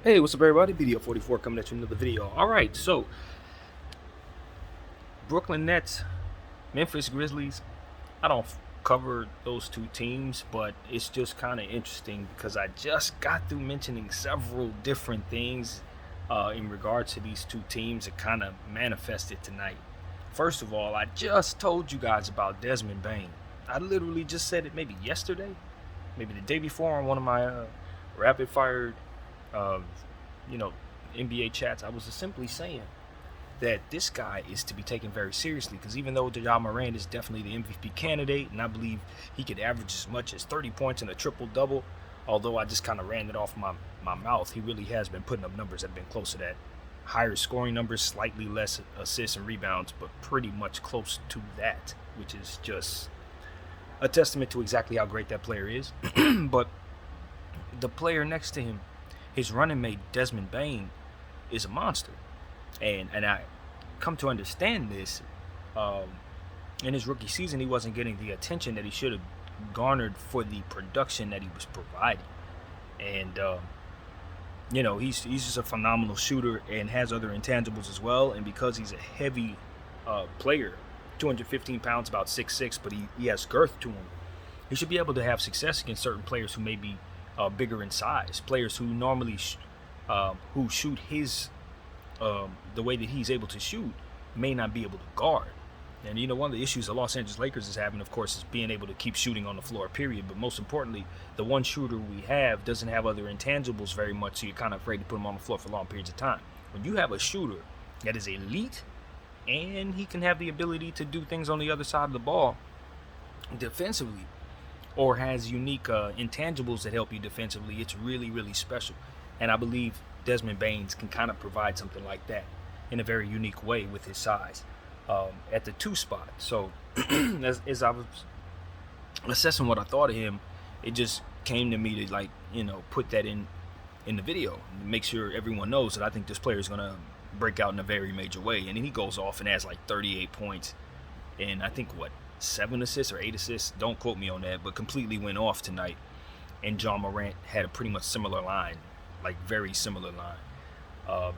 Hey, what's up, everybody? BDO44 coming at you another video. All right, so Brooklyn Nets, Memphis Grizzlies. I don't cover those two teams, but it's just kind of interesting because I just got through mentioning several different things in regards to these two teams that kind of manifested tonight. First of all, I just told you guys about Desmond Bane. I literally just said it maybe yesterday, maybe the day before on one of my rapid fire uh, you know, NBA chats. I was simply saying that this guy is to be taken very seriously because even though Ja Morant is definitely the MVP candidate, and I believe he could average as much as 30 points and a triple double, although I just kind of ran it off my mouth, he really has been putting up numbers that have been close to that. Higher scoring numbers, slightly less assists and rebounds, but pretty much close to that, which is just a testament to exactly how great that player is. But the player next to him, his running mate Desmond Bane, is a monster, and I come to understand this. Um, in his rookie season, he wasn't getting the attention that he should have garnered for the production that he was providing, and he's just a phenomenal shooter and has other intangibles as well. And because he's a heavy player, 215 pounds, about 6'6", but he has girth to him. He should be able to have success against certain players who may be bigger in size, players who normally who shoot his the way that he's able to shoot may not be able to guard. And one of the issues the Los Angeles Lakers is having, of course, is being able to keep shooting on the floor, period. But most importantly, the one shooter we have doesn't have other intangibles very much, so you're kind of afraid to put him on the floor for long periods of time. When you have a shooter that is elite and he can have the ability to do things on the other side of the ball defensively, or has unique intangibles that help you defensively, it's really, really special. And I believe Desmond Baines can kind of provide something like that in a very unique way with his size at the 2 spot. So as I was assessing what I thought of him, it just came to me to put that in the video and make sure everyone knows that I think this player is going to break out in a very major way. And then he goes off and has like 38 points and I think 7 assists or 8 assists, don't quote me on that, but completely went off tonight. And Ja Morant had a pretty much similar line, like very similar line.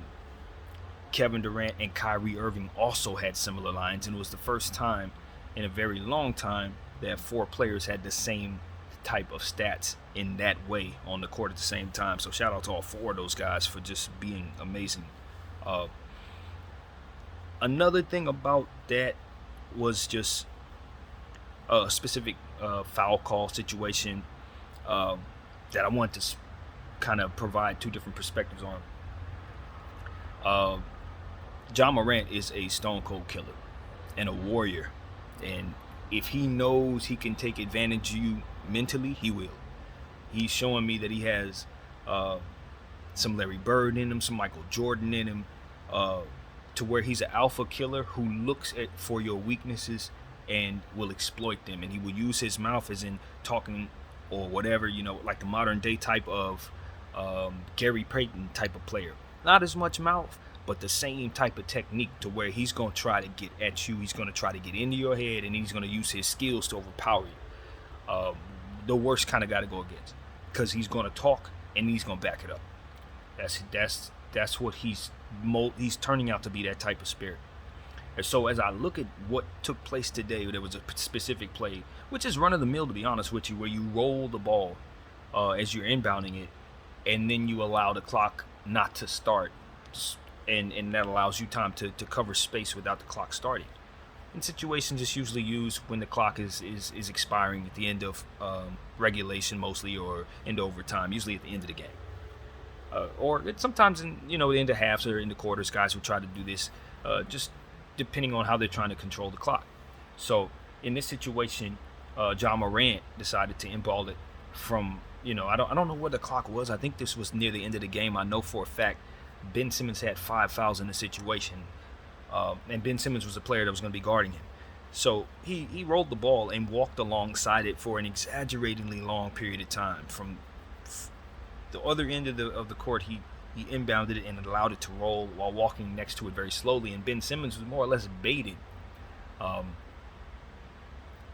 Kevin Durant and Kyrie Irving also had similar lines, and it was the first time in a very long time that 4 players had the same type of stats in that way on the court at the same time. So shout out to all 4 of those guys for just being amazing. Another thing about that was just a specific foul call situation that I wanted to kind of provide 2 different perspectives on. Ja Morant is a stone cold killer and a warrior, and if he knows he can take advantage of you mentally, he will. He's showing me that he has some Larry Bird in him, some Michael Jordan in him, to where he's an alpha killer who looks for your weaknesses and will exploit them, and he will use his mouth as in talking or whatever, like the modern day type of Gary Payton type of player. Not as much mouth, but the same type of technique to where he's going to try to get at you, he's going to try to get into your head, and he's going to use his skills to overpower you. The worst kind of guy to go against, because he's going to talk and he's going to back it up. That's what he's turning out to be, that type of spirit. And so as I look at what took place today, there was a specific play, which is run of the mill, to be honest with you, where you roll the ball as you're inbounding it, and then you allow the clock not to start, and that allows you time to cover space without the clock starting. In situations, it's usually used when the clock is expiring at the end of regulation mostly, or into overtime, usually at the end of the game. Or sometimes in the end of halves or in the quarters, guys will try to do this just depending on how they're trying to control the clock. So in this situation, Ja Morant decided to inball it from, I don't know what the clock was. I think this was near the end of the game. I know for a fact Ben Simmons had 5 fouls in the situation, and Ben Simmons was the player that was going to be guarding him. So he rolled the ball and walked alongside it for an exaggeratingly long period of time. From the other end of the court, he inbounded it and allowed it to roll while walking next to it very slowly. And Ben Simmons was more or less baited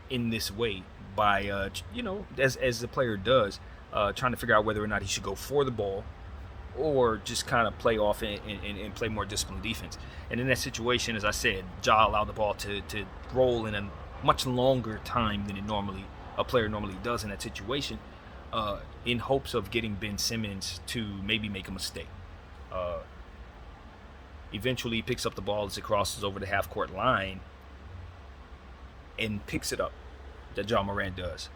in this way by, as the player does, trying to figure out whether or not he should go for the ball or just kind of play off and play more disciplined defense. And in that situation, as I said, Ja allowed the ball to roll in a much longer time than a player normally does in that situation, in hopes of getting Ben Simmons to maybe make a mistake. Eventually, he picks up the ball as it crosses over the half-court line and picks it up, that Ja Morant does.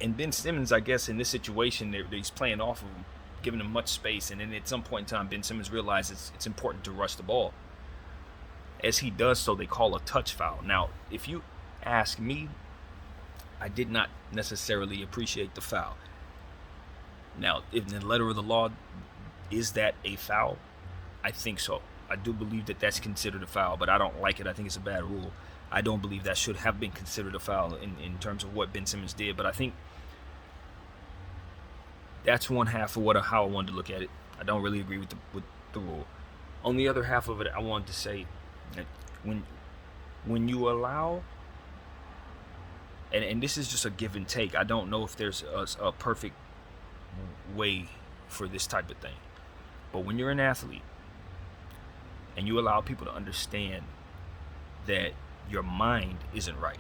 And Ben Simmons, I guess, in this situation, he's playing off of him, giving him much space. And then at some point in time, Ben Simmons realizes it's important to rush the ball. As he does so, they call a touch foul. Now, if you ask me, I did not necessarily appreciate the foul. Now, in the letter of the law, is that a foul? I think so. I do believe that that's considered a foul, but I don't like it. I think it's a bad rule. I don't believe that should have been considered a foul in terms of what Ben Simmons did, but I think that's one half of how I wanted to look at it. I don't really agree with the rule. On the other half of it, I wanted to say that when you allow, and this is just a give and take. I don't know if there's a perfect way for this type of thing. But when you're an athlete and you allow people to understand that your mind isn't right,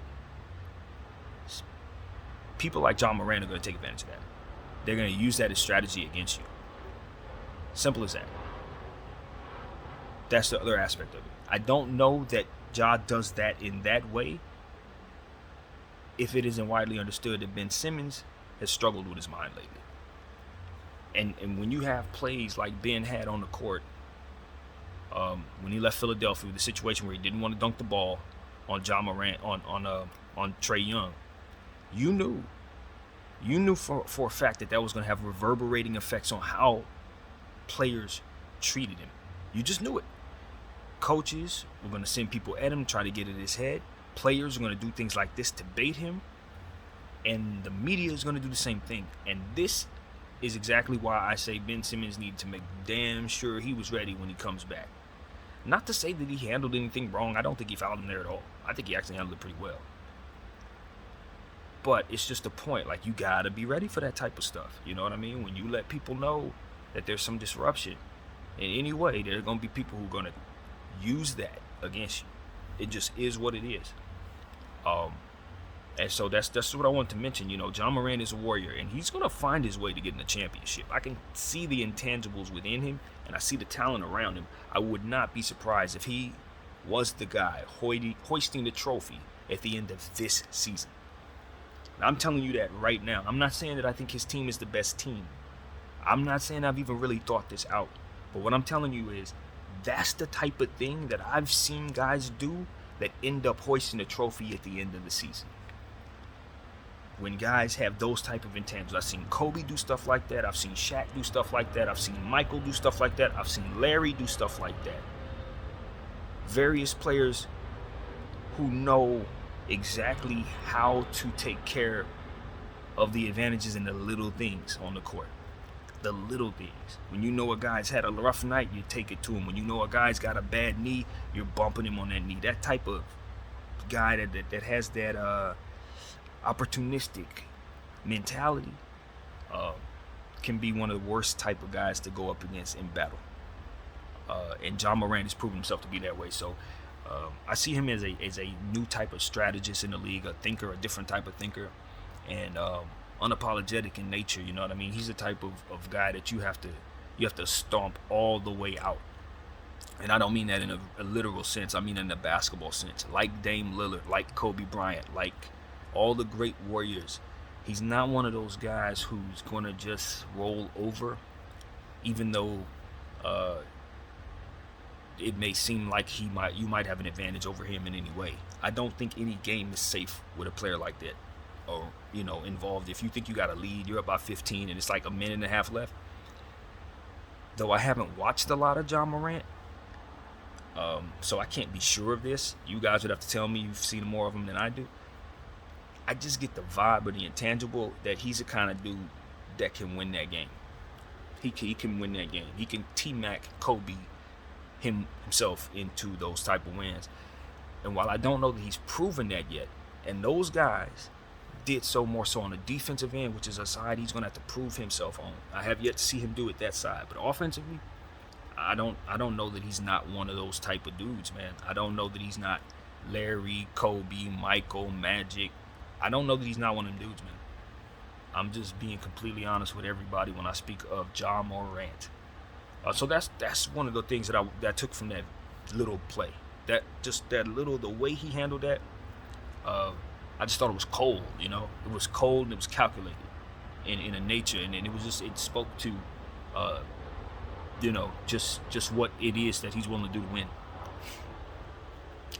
people like Ja Morant are going to take advantage of that. They're going to use that as strategy against you. Simple as that. That's the other aspect of it. I don't know that Ja does that in that way if it isn't widely understood that Ben Simmons has struggled with his mind lately. And when you have plays like Ben had on the court, when he left Philadelphia, with the situation where he didn't want to dunk the ball on Ja Morant, on Trae Young, you knew for a fact that was going to have reverberating effects on how players treated him. You just knew it. Coaches were going to send people at him, try to get in his head. Players are going to do things like this to bait him. And the media is going to do the same thing. And this is exactly why I say Ben Simmons needed to make damn sure he was ready when he comes back. Not to say that he handled anything wrong. I don't think he fouled him there at all. I think he actually handled it pretty well. But it's just a point. Like, you got to be ready for that type of stuff. You know what I mean? When you let people know that there's some disruption in any way, there are going to be people who are going to use that against you. It just is what it is. And so that's what I want to mention. You know, Ja Morant is a warrior, and he's going to find his way to getting a championship. I can see the intangibles within him, and I see the talent around him. I would not be surprised if he was the guy hoisting the trophy at the end of this season. I'm telling you that right now. I'm not saying that I think his team is the best team. I'm not saying I've even really thought this out. But what I'm telling you is that's the type of thing that I've seen guys do that end up hoisting a trophy at the end of the season. When guys have those type of intangibles. I've seen Kobe do stuff like that. I've seen Shaq do stuff like that. I've seen Michael do stuff like that. I've seen Larry do stuff like that. Various players who know exactly how to take care of the advantages and the little things on the court. The little things. When you know a guy's had a rough night, you take it to him. When you know a guy's got a bad knee, you're bumping him on that knee. That type of guy that has that opportunistic mentality can be one of the worst type of guys to go up against in battle. And Ja Morant has proven himself to be that way. So I see him as a new type of strategist in the league, a thinker, a different type of thinker, and unapologetic in nature. You know what I mean? He's the type of guy that you have to stomp all the way out. And I don't mean that in a literal sense. I mean in a basketball sense. Like Dame Lillard, like Kobe Bryant, like all the great warriors. He's not one of those guys who's going to just roll over, even though it may seem like you might have an advantage over him in any way. I don't think any game is safe with a player like that, or involved. If you think you got a lead, you're up by 15, and it's like a minute and a half left. Though I haven't watched a lot of Ja Morant, so I can't be sure of this. You guys would have to tell me you've seen more of him than I do. I just get the vibe or the intangible that he's the kind of dude that can win that game. He can win that game. He can T-Mac Kobe himself into those type of wins. And while I don't know that he's proven that yet, and those guys did so more so on the defensive end, which is a side he's going to have to prove himself on. I have yet to see him do it that side. But offensively, I don't know that he's not one of those type of dudes, man. I don't know that he's not Larry, Kobe, Michael, Magic. I don't know that he's not one of them dudes, man. I'm just being completely honest with everybody when I speak of Ja Morant. So that's one of the things that I took from that little play. The way he handled that. I just thought it was cold, you know. It was cold and it was calculated in a nature, and it spoke to, just what it is that he's willing to do to win.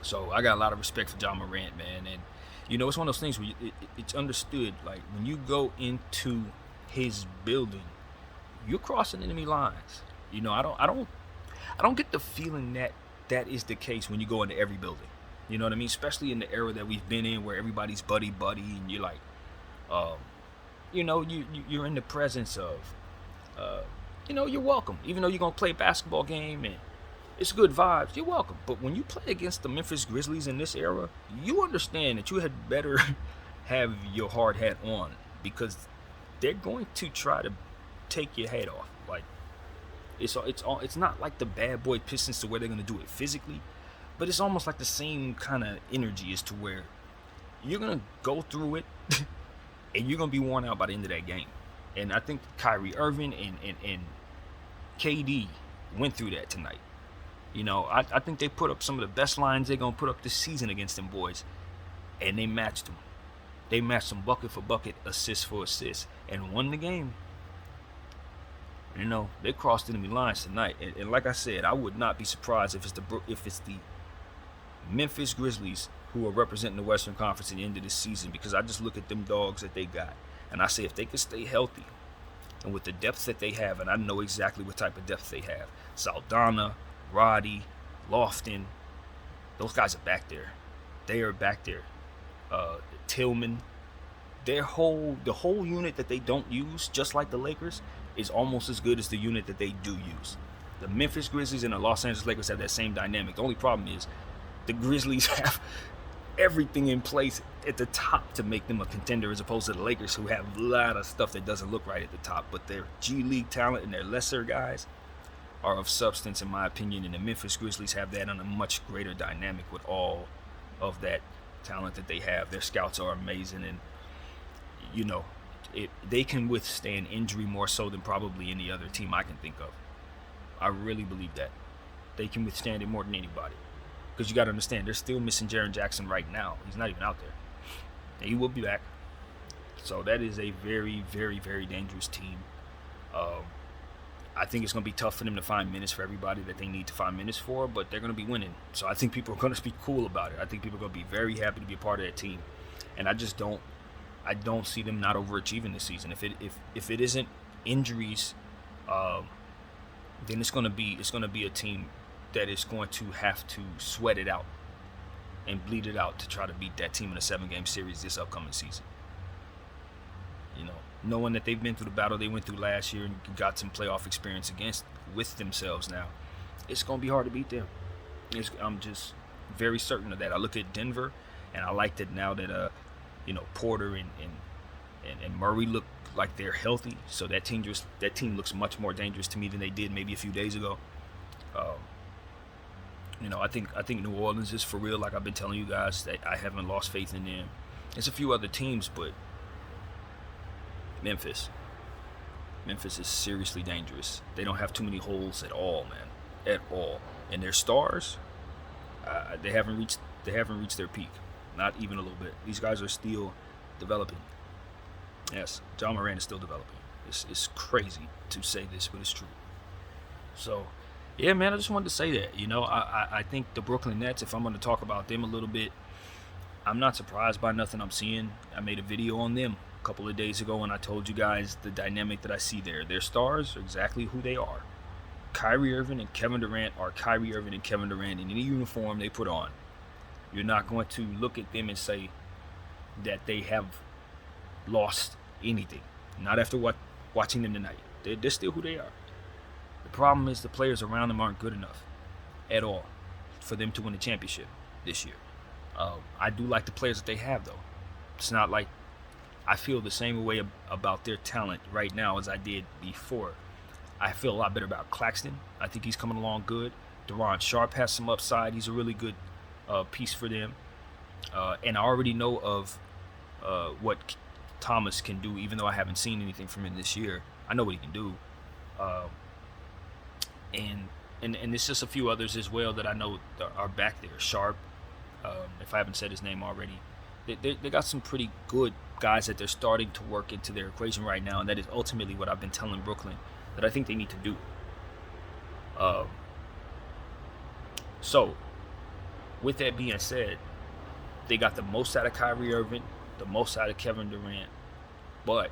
So I got a lot of respect for Ja Morant, man, and it's one of those things where it's understood. Like when you go into his building, you're crossing enemy lines. I don't get the feeling that is the case when you go into every building. You know what I mean? Especially in the era that we've been in, where everybody's buddy, and you're like, you're in the presence of, you're welcome. Even though you're gonna play a basketball game and it's good vibes, you're welcome. But when you play against the Memphis Grizzlies in this era, you understand that you had better have your hard hat on, because they're going to try to take your head off. Like it's not like the bad boy Pistons to where they're gonna do it physically. But it's almost like the same kind of energy as to where you're going to go through it and you're going to be worn out by the end of that game. And I think Kyrie Irving and KD went through that tonight. I think they put up some of the best lines they're going to put up this season against them boys. And they matched them. They matched them bucket for bucket, assist for assist, and won the game. They crossed enemy lines tonight. And like I said, I would not be surprised if it's the Memphis Grizzlies who are representing the Western Conference at the end of this season, because I just look at them dogs that they got, and I say if they can stay healthy and with the depth that they have, and I know exactly what type of depth they have. Saldana, Roddy, Lofton, those guys are back there. They are back there. Tillman, the whole unit that they don't use, just like the Lakers, is almost as good as the unit that they do use. The Memphis Grizzlies and the Los Angeles Lakers have that same dynamic. The only problem is the Grizzlies have everything in place at the top to make them a contender, as opposed to the Lakers, who have a lot of stuff that doesn't look right at the top. But their G League talent and their lesser guys are of substance, in my opinion. And the Memphis Grizzlies have that on a much greater dynamic with all of that talent that they have. Their scouts are amazing, and they can withstand injury more so than probably any other team I can think of. I really believe that. They can withstand it more than anybody. Because you got to understand, they're still missing Jaren Jackson right now. He's not even out there. And he will be back. So that is a very, very, very dangerous team. I think it's going to be tough for them to find minutes for everybody that they need to find minutes for, but they're going to be winning. So I think people are going to be cool about it. I think people are going to be very happy to be a part of that team. And I don't see them not overachieving this season. If it isn't injuries, then it's going to be a team that is going to have to sweat it out and bleed it out to try to beat that team in a 7-game series this upcoming season. Knowing that they've been through the battle they went through last year and got some playoff experience with themselves now, it's going to be hard to beat them. I'm just very certain of that. I look at Denver, and I like that now that Porter and Murray look like they're healthy. So that team looks much more dangerous to me than they did maybe a few days ago. I think New Orleans is for real. Like I've been telling you guys, that I haven't lost faith in them. There's a few other teams, but Memphis is seriously dangerous. They don't have too many holes at all, man, at all. And their stars, they haven't reached their peak, not even a little bit. These guys are still developing. Yes, Ja Morant is still developing. It's crazy to say this, but it's true. So, yeah, man, I just wanted to say that. I think the Brooklyn Nets, if I'm going to talk about them a little bit, I'm not surprised by nothing I'm seeing. I made a video on them a couple of days ago, and I told you guys the dynamic that I see there. Their stars are exactly who they are. Kyrie Irving and Kevin Durant are Kyrie Irving and Kevin Durant in any uniform they put on. You're not going to look at them and say that they have lost anything. Not after watching them tonight. They're still who they are. The problem is the players around them aren't good enough at all for them to win the championship this year. I do like the players that they have, though. It's not like I feel the same way about their talent right now as I did before. I feel a lot better about Claxton. I think he's coming along good. Deron Sharp has some upside. He's a really good piece for them. And I already know of what Thomas can do, even though I haven't seen anything from him this year. I know what he can do. Uh, and it's just a few others as well that I know are back there. Sharp, if I haven't said his name already. They got some pretty good guys that they're starting to work into their equation right now, and that is ultimately what I've been telling Brooklyn that I think they need to do. So, with that being said, they got the most out of Kyrie Irving, the most out of Kevin Durant, but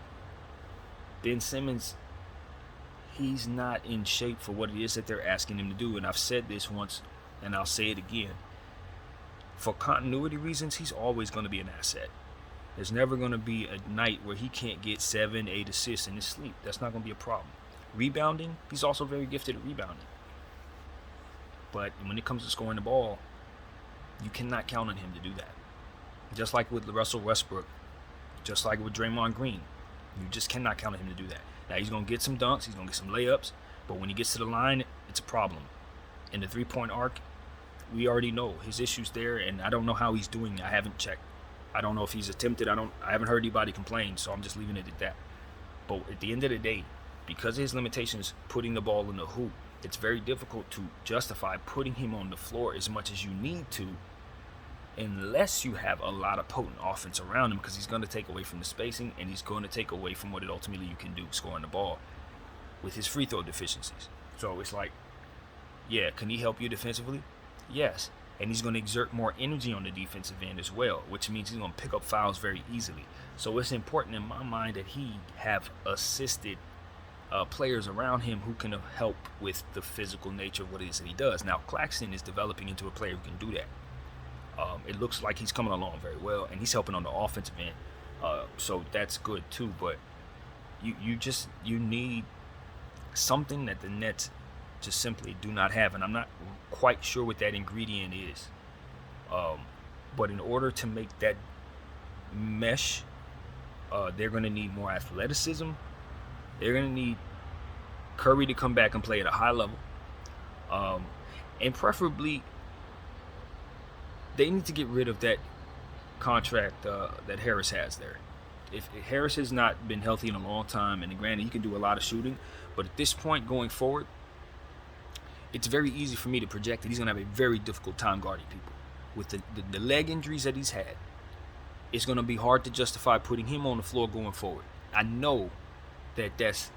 Ben Simmons, he's not in shape for what it is that they're asking him to do. And I've said this once, and I'll say it again. For continuity reasons, he's always going to be an asset. There's never going to be a night where he can't get 7, 8 assists in his sleep. That's not going to be a problem. Rebounding, he's also very gifted at rebounding. But when it comes to scoring the ball, you cannot count on him to do that. Just like with Russell Westbrook, just like with Draymond Green, you just cannot count on him to do that. Now, he's going to get some dunks, he's going to get some layups, but when he gets to the line, it's a problem. In the three-point arc, we already know his issues there, and I don't know how he's doing. I haven't checked. I don't know if he's attempted. I haven't heard anybody complain, so I'm just leaving it at that. But at the end of the day, because of his limitations putting the ball in the hoop, it's very difficult to justify putting him on the floor as much as you need to, unless you have a lot of potent offense around him, because he's going to take away from the spacing, and he's going to take away from what it ultimately you can do, scoring the ball, with his free throw deficiencies. So it's like, yeah, can he help you defensively? Yes. And he's going to exert more energy on the defensive end as well, which means he's going to pick up fouls very easily. So it's important in my mind that he have assisted players around him who can help with the physical nature of what it is that he does. Now, Claxton is developing into a player who can do that. It looks like he's coming along very well, and he's helping on the offensive end. So that's good too. But you need something that the Nets just simply do not have, and I'm not quite sure what that ingredient is. But in order to make that mesh, they're going to need more athleticism. They're going to need Curry to come back and play at a high level, and preferably they need to get rid of that contract that Harris has there. If Harris has not been healthy in a long time, and granted he can do a lot of shooting, but at this point going forward, it's very easy for me to project that he's going to have a very difficult time guarding people. With the leg injuries that he's had, it's going to be hard to justify putting him on the floor going forward. I know that that's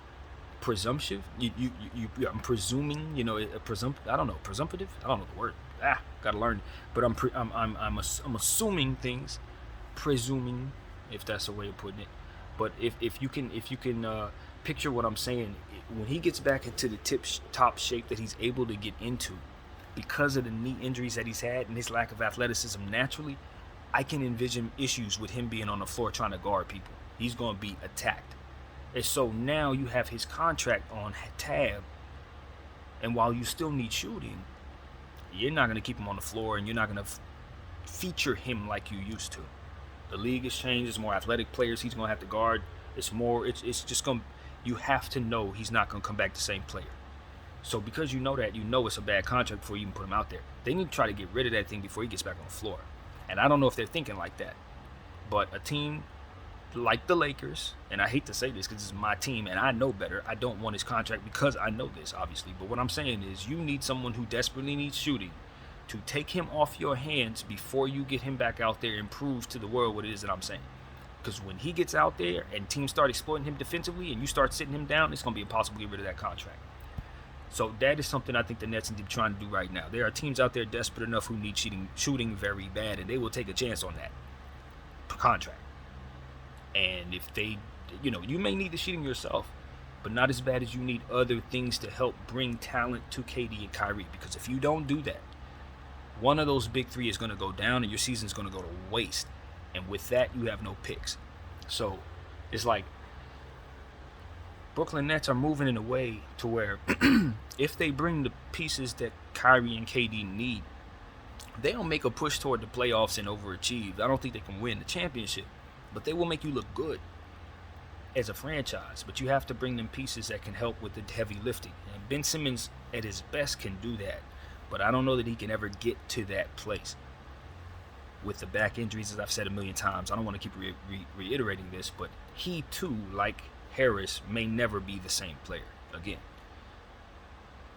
presumptive. I'm presuming, I don't know, presumptive? I don't know the word. Gotta learn. But I'm assuming things, presuming, if that's a way of putting it. But if you can picture what I'm saying, when he gets back into the top shape that he's able to get into, because of the knee injuries that he's had and his lack of athleticism naturally, I can envision issues with him being on the floor trying to guard people. He's going to be attacked. And so now you have his contract on tab, and while you still need shooting, you're not going to keep him on the floor, and you're not going to feature him like you used to. The league has changed. There's more athletic players he's going to have to guard. It's just going to, you have to know he's not going to come back the same player. So because you know that, it's a bad contract before you even put him out there. They need to try to get rid of that thing before he gets back on the floor. And I don't know if they're thinking like that. But a team like the Lakers, and I hate to say this because this is my team and I know better. I don't want his contract because I know this, obviously. But what I'm saying is you need someone who desperately needs shooting to take him off your hands before you get him back out there and prove to the world what it is that I'm saying. Because when he gets out there and teams start exploiting him defensively and you start sitting him down, it's going to be impossible to get rid of that contract. So that is something I think the Nets need to be trying to do right now. There are teams out there desperate enough who need shooting very bad, and they will take a chance on that contract. And if they, you may need the shooting yourself, but not as bad as you need other things to help bring talent to KD and Kyrie. Because if you don't do that, one of those big three is going to go down and your season's going to go to waste. And with that, you have no picks. So it's like Brooklyn Nets are moving in a way to where if they bring the pieces that Kyrie and KD need, they don't make a push toward the playoffs and overachieve. I don't think they can win the championship, but they will make you look good. as a franchise, but you have to bring them pieces that can help with the heavy lifting. And Ben Simmons, at his best, can do that, but I don't know that he can ever get to that place. With the back injuries, as I've said a million times, I don't want to keep reiterating this, but he too, like Harris, may never be the same player again.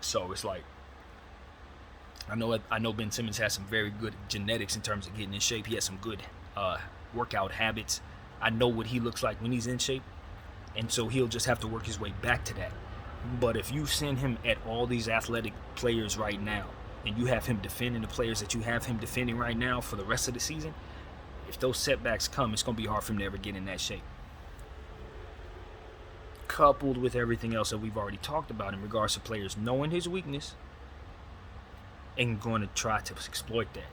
So it's like, I know Ben Simmons has some very good genetics in terms of getting in shape. He has some good workout habits. I know what he looks like when he's in shape, and so he'll just have to work his way back to that. But if you send him at all these athletic players right now, and you have him defending the players that you have him defending right now for the rest of the season, if those setbacks come, it's going to be hard for him to ever get in that shape. Coupled with everything else that we've already talked about in regards to players knowing his weakness and going to try to exploit that.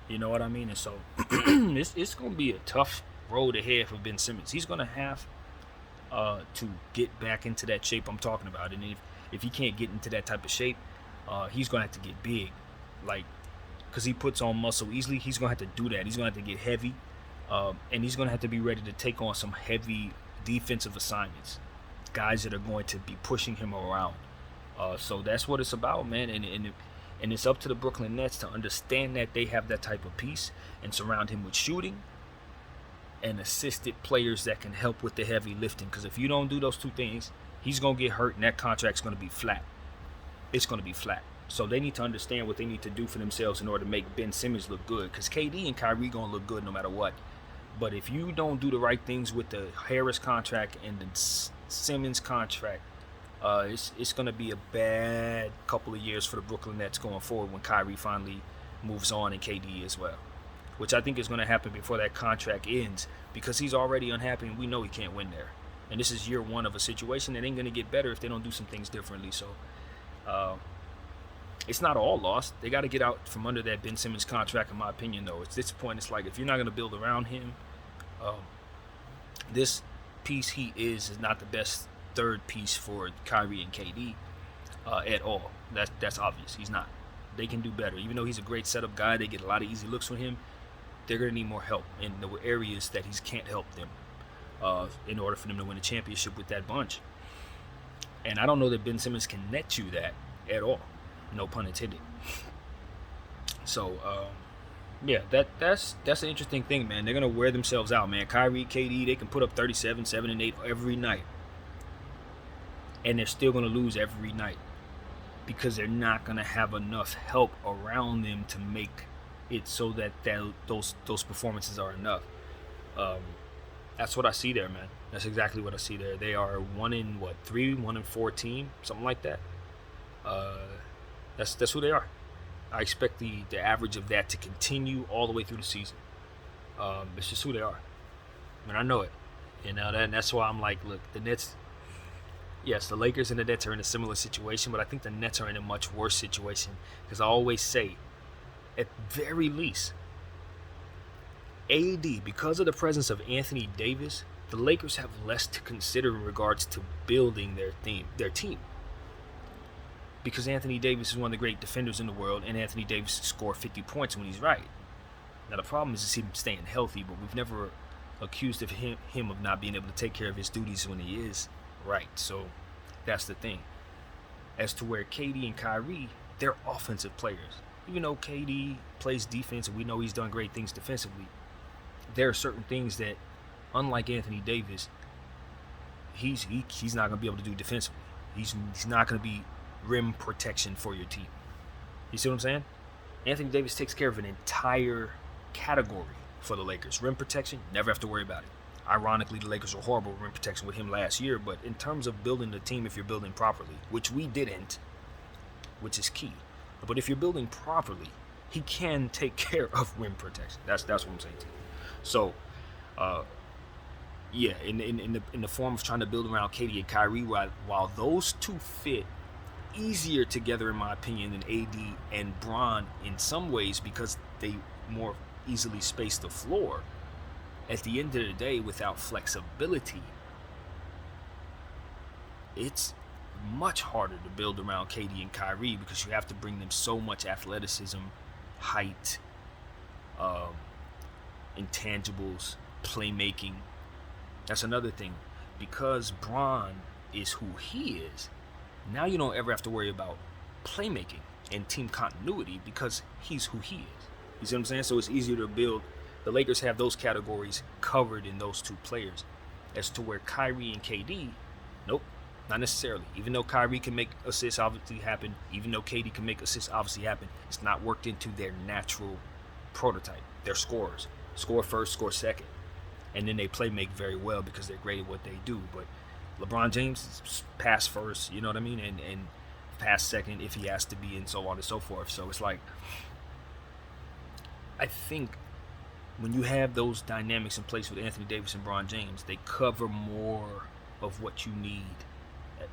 You know what I mean? And so it's going to be a tough road ahead for Ben Simmons. He's going to have to get back into that shape I'm talking about. And if he can't get into that type of shape, he's going to have to get big. Like, because he puts on muscle easily, he's going to have to do that. He's going to have to get heavy. And he's going to have to be ready to take on some heavy defensive assignments. Guys that are going to be pushing him around. So that's what it's about, man. And it's up to the Brooklyn Nets to understand that they have that type of piece and surround him with shooting and assisted players that can help with the heavy lifting. Because if you don't do those two things, he's going to get hurt and that contract's going to be flat. It's going to be flat. So they need to understand what they need to do for themselves in order to make Ben Simmons look good. Because KD and Kyrie going to look good no matter what. But if you don't do the right things with the Harris contract and the Simmons contract, it's going to be a bad couple of years for the Brooklyn Nets going forward when Kyrie finally moves on and KD as well. Which I think is going to happen before that contract ends because he's already unhappy and we know he can't win there. And this is year one of a situation that ain't going to get better if they don't do some things differently. So it's not all lost. They got to get out from under that Ben Simmons contract, in my opinion, though. At this point, it's like if you're not going to build around him, this piece he is not the best third piece for Kyrie and KD at all. That's obvious. He's not. They can do better. Even though he's a great setup guy, they get a lot of easy looks with him. They're going to need more help in the areas that he can't help them in order for them to win a championship with that bunch. And I don't know that Ben Simmons can net you that at all. No pun intended. So, yeah, that's an interesting thing, man. They're going to wear themselves out, man. Kyrie, KD, they can put up 37, 7, and 8 every night. And they're still going to lose every night because they're not going to have enough help around them to make it so that those performances are enough. That's what I see there, man. That's exactly what I see there. They are 1-4 team, something like that. That's who they are. I expect the average of that to continue all the way through the season. It's just who they are. I mean, I know it. You know, and that's why I'm like, look, the Nets. Yes, the Lakers and the Nets are in a similar situation, but I think the Nets are in a much worse situation because I always say, at very least, AD, because of the presence of Anthony Davis, the Lakers have less to consider in regards to building their team. Because Anthony Davis is one of the great defenders in the world, and Anthony Davis scored 50 points when he's right. Now, the problem is him staying healthy, but we've never accused of him of not being able to take care of his duties when he is right. So that's the thing. As to where KD and Kyrie, they're offensive players. Even though KD plays defense and we know he's done great things defensively, there are certain things that, unlike Anthony Davis, he's not going to be able to do defensively. He's not going to be rim protection for your team. You see what I'm saying? Anthony Davis takes care of an entire category for the Lakers. Rim protection, never have to worry about it. Ironically, the Lakers were horrible rim protection with him last year, but in terms of building the team, if you're building properly, which we didn't, which is key. But if you're building properly, he can take care of rim protection. That's what I'm saying to you. So, yeah, in the form of trying to build around KD and Kyrie, while those two fit easier together, in my opinion, than AD and Bron in some ways because they more easily space the floor. At the end of the day, without flexibility, it's much harder to build around KD and Kyrie because you have to bring them so much athleticism, height, intangibles, playmaking. That's another thing. because Bron is who he is, now you don't ever have to worry about playmaking and team continuity because he's who he is. You see what I'm saying? So it's easier to build. The Lakers have those categories covered in those two players. As to where Kyrie and KD, nope, not necessarily. Even though Kyrie can make assists obviously happen, even though KD can make assists obviously happen, it's not worked into their natural prototype. They're scorers. Score first, score second. And then they play make very well because they're great at what they do. But LeBron James is pass first, you know what I mean? And pass second if he has to be, and so on and so forth. So it's like, I think when you have those dynamics in place with Anthony Davis and LeBron James, they cover more of what you need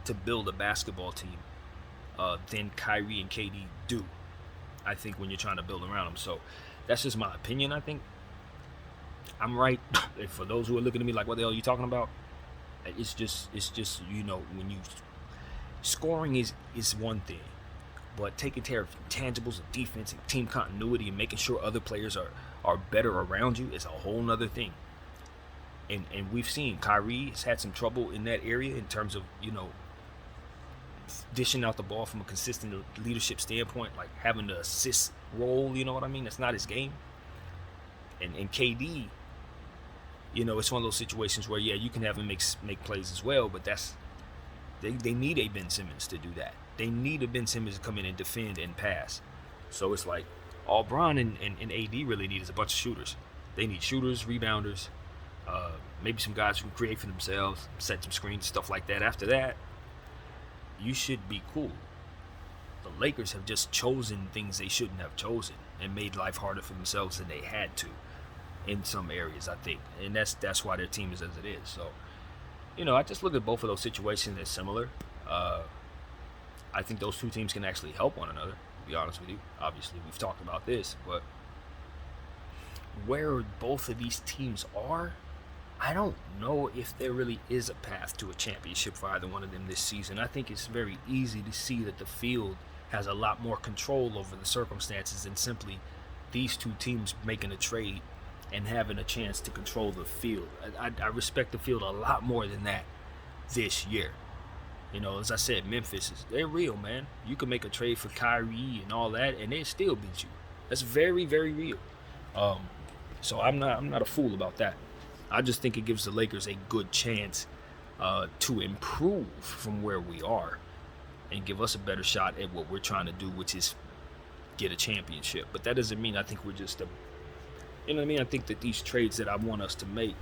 to build a basketball team than Kyrie and KD do, I think, when you're trying to build around them. So that's just my opinion. I think I'm right. For those who are looking at me like, what the hell are you talking about? It's just when you scoring is one thing, but taking care of intangibles of defense and team continuity and making sure other players are better around you is a whole nother thing. And we've seen Kyrie has had some trouble in that area in terms of, dishing out the ball from a consistent leadership standpoint, like having the assist role, you know what I mean? That's not his game. And KD, it's one of those situations where, yeah, you can have him make plays as well, but they need a Ben Simmons to do that. They need a Ben Simmons to come in and defend and pass. So it's like all Bron and AD really need is a bunch of shooters. They need shooters, rebounders, maybe some guys who can create for themselves, set some screens, stuff like that. After that, you should be cool. The Lakers have just chosen things they shouldn't have chosen and made life harder for themselves than they had to in some areas, I think. And that's why their team is as it is. So, I just look at both of those situations as similar. I think those two teams can actually help one another, to be honest with you. Obviously, we've talked about this, but where both of these teams are, I don't know if there really is a path to a championship for either one of them this season. I think it's very easy to see that the field has a lot more control over the circumstances than simply these two teams making a trade and having a chance to control the field. I respect the field a lot more than that this year. As I said, Memphis, they're real, man. You can make a trade for Kyrie and all that, and they still beat you. That's very, very real. So I'm not a fool about that. I just think it gives the Lakers a good chance to improve from where we are and give us a better shot at what we're trying to do, which is get a championship. But that doesn't mean I think we're just I think that these trades that I want us to make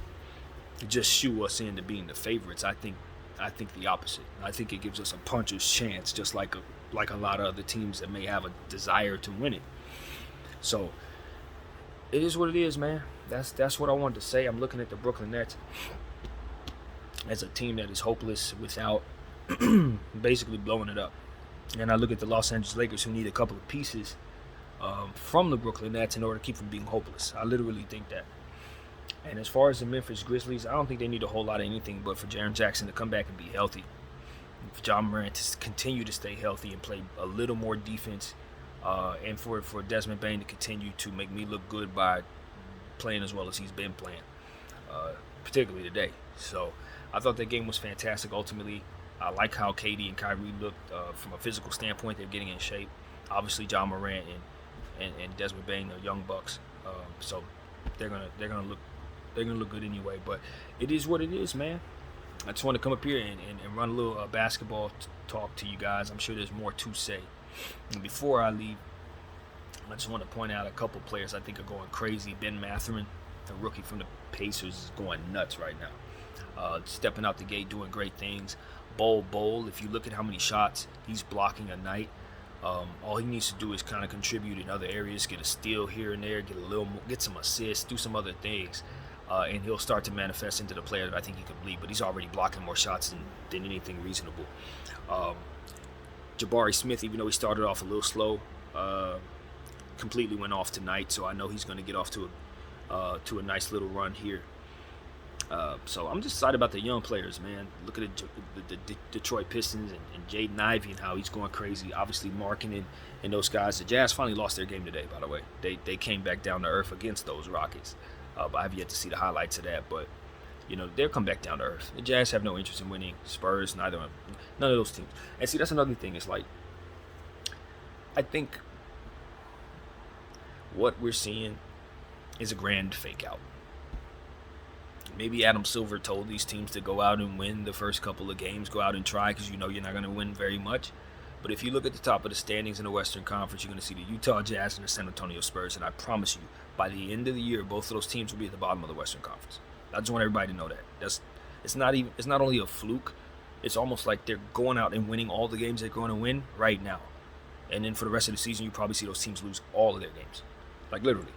just shoo us into being the favorites. I think the opposite. I think it gives us a puncher's chance, just like a lot of other teams that may have a desire to win it. So it is what it is, man. That's what I wanted to say. I'm looking at the Brooklyn Nets as a team that is hopeless without basically blowing it up. And I look at the Los Angeles Lakers, who need a couple of pieces from the Brooklyn Nets in order to keep from being hopeless. I literally think that. And as far as the Memphis Grizzlies, I don't think they need a whole lot of anything but for Jaren Jackson to come back and be healthy. For Ja Morant to continue to stay healthy and play a little more defense. And for Desmond Bane to continue to make me look good by playing as well as he's been playing, particularly today. So I thought that game was fantastic. Ultimately, I like how KD and Kyrie looked from a physical standpoint. They're getting in shape. Obviously, Ja Morant and Desmond Bane are young bucks, so they're gonna look good anyway. But it is what it is, man. I just want to come up here and run a little basketball talk to you guys. I'm sure there's more to say. And before I leave, I just want to point out a couple players I think are going crazy. Ben Mathurin, the rookie from the Pacers, is going nuts right now. Stepping out the gate, doing great things. Bol, if you look at how many shots he's blocking a night, all he needs to do is kind of contribute in other areas, get a steal here and there, get some assists, do some other things, and he'll start to manifest into the player that I think he could be. But he's already blocking more shots than anything reasonable. Jabari Smith, even though he started off a little slow, completely went off tonight, so I know he's going to get off to a nice little run here. So I'm just excited about the young players, man. Look at the Detroit Pistons and Jaden Ivey and how he's going crazy. Obviously, Markkanen and those guys. The Jazz finally lost their game today, by the way. They came back down to earth against those Rockets. But I have yet to see the highlights of that. But They'll come back down to earth. The Jazz have no interest in winning. Spurs, none of those teams. And see, that's another thing. It's like, I think what we're seeing is a grand fake out. Maybe Adam Silver told these teams to go out and win the first couple of games, go out and try, because you're not going to win very much. But if you look at the top of the standings in the Western Conference, you're going to see the Utah Jazz and the San Antonio Spurs. And I promise you, by the end of the year, both of those teams will be at the bottom of the Western Conference. I just want everybody to know that. It's not only a fluke, it's almost like they're going out and winning all the games they're going to win right now. And then for the rest of the season, you probably see those teams lose all of their games. Like literally.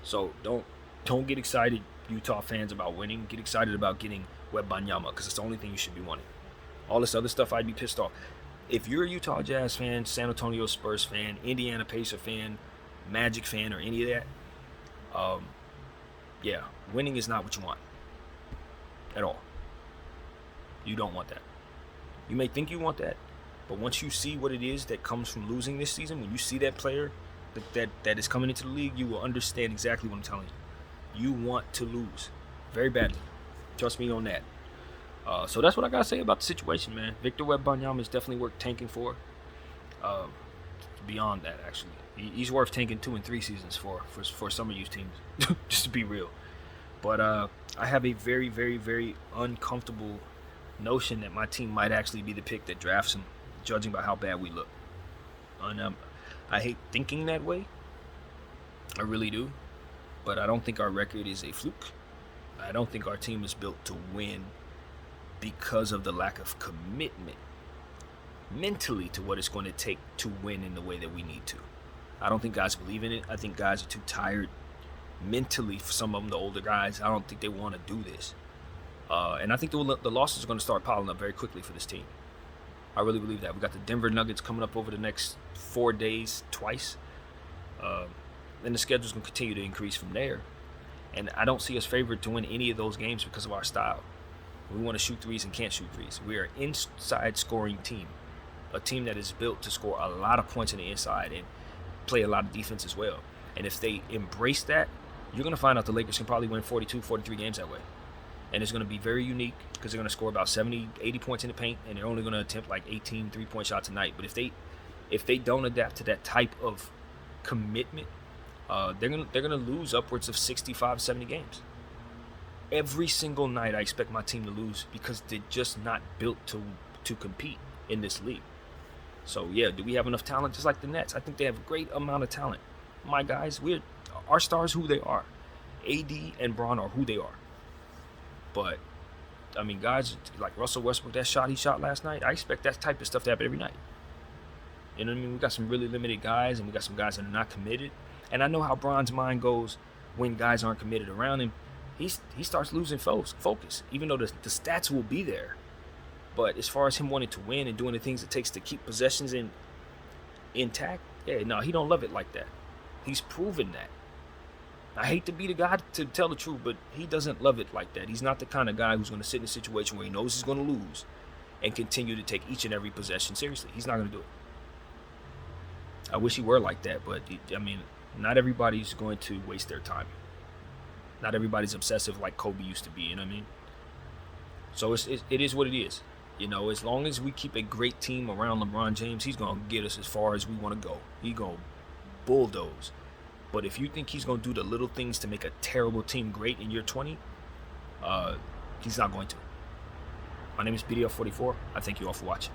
So don't get excited, Utah fans, about winning. Get excited about getting Wembanyama, because it's the only thing you should be wanting. All this other stuff, I'd be pissed off. If you're a Utah Jazz fan, San Antonio Spurs fan, Indiana Pacer fan, Magic fan, or any of that, winning is not what you want at all. You don't want that. You may think you want that, but once you see what it is that comes from losing this season, when you see that player that is coming into the league, you will understand exactly what I'm telling you. You want to lose very badly. Trust me on that. So that's what I gotta say about the situation, man. Victor Wembanyama is definitely worth tanking for. Beyond that, actually, he's worth tanking 2 and 3 seasons for some of you teams, just to be real. But I have a very, very, very uncomfortable notion that my team might actually be the pick that drafts him, judging by how bad we look. And I hate thinking that way. I really do. But I don't think our record is a fluke. I don't think our team is built to win because of the lack of commitment mentally to what it's going to take to win in the way that we need to. I don't think guys believe in it. I think guys are too tired mentally. For some of them, the older guys, I don't think they want to do this. And I think the losses are going to start piling up very quickly for this team. I really believe that. We got the Denver Nuggets coming up over the next 4 days twice. Then the schedule's going to continue to increase from there. And I don't see us favored to win any of those games because of our style. We want to shoot threes and can't shoot threes. We are an inside scoring team. A team that is built to score a lot of points on the inside and play a lot of defense as well. And if they embrace that, you're going to find out the Lakers can probably win 42, 43 games that way. And it's going to be very unique because they're going to score about 70, 80 points in the paint, and they're only going to attempt like 18 3-point shots a night. But if they don't adapt to that type of commitment, they're gonna lose upwards of 65, 70 games. Every single night, I expect my team to lose because they're just not built to compete in this league. So yeah, do we have enough talent? Just like the Nets, I think they have a great amount of talent. My guys, our stars who they are. AD and Bron are who they are. But I mean, guys like Russell Westbrook, that shot he shot last night, I expect that type of stuff to happen every night. You know what I mean? We got some really limited guys, and we got some guys that are not committed. And I know how Bron's mind goes when guys aren't committed around him. He starts losing focus, even though the stats will be there. But as far as him wanting to win and doing the things it takes to keep possessions intact, he don't love it like that. He's proven that. I hate to be the guy to tell the truth, but he doesn't love it like that. He's not the kind of guy who's going to sit in a situation where he knows he's going to lose and continue to take each and every possession seriously. He's not going to do it. I wish he were like that, but I mean, not everybody's going to waste their time. Not everybody's obsessive like Kobe used to be, you know what I mean? So it is what it is. You know, as long as we keep a great team around LeBron James, he's going to get us as far as we want to go. He's going to bulldoze. But if you think he's going to do the little things to make a terrible team great in year 20, he's not going to. My name is BDL44. I thank you all for watching.